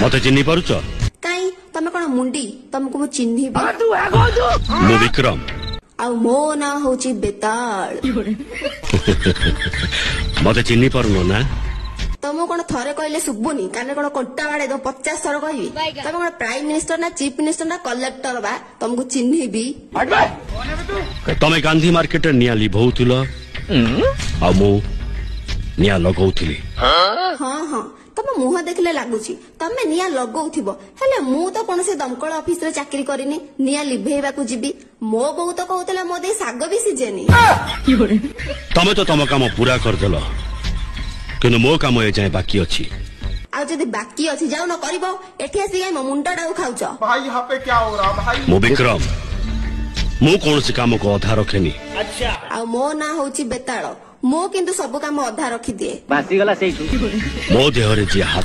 मते चिन्ह पारुच काई तमे कोन मुंडी तुमको मु चिन्ही मु विक्रम आ मो ना होची बेताल मते चिन्ह पारुनो ना तुम कोन थरे कहले सुबुनी काने कोन कोट्टा बाड़े दो 50 थर कहबी तुम कोन प्राइम मिनिस्टर ना चीफ मिनिस्टर ना कलेक्टर बा तुमको चिन्हीबी तमे गांधी मार्केट निया लिभौथिल आ मु निया लगौथिली हां हां तुम मुह देखले लागुची तमे निया लगौथिबो हेले मु तो कोन से दमकल ऑफिस रे चाकरी करिनी निया लिभेबा को जीबी मो बहु तो कहतला मो दे साग भी सिजेनी तमे तो तम काम पूरा कर देलो किनु मो काम ए जाय बाकी अछि आ जदी बाकी अछि जाउ न करबो एठी आसी गई मुंडा डाउ खाउछ भाई यहाँ पे क्या हो रहा भाई मो विक्रम मु कौन से काम को अधा रखेनी अच्छा आ मो ना होची बेताळ मो किंतु सब काम अधा रखी दिए भासी गला सेई मो देहरे जे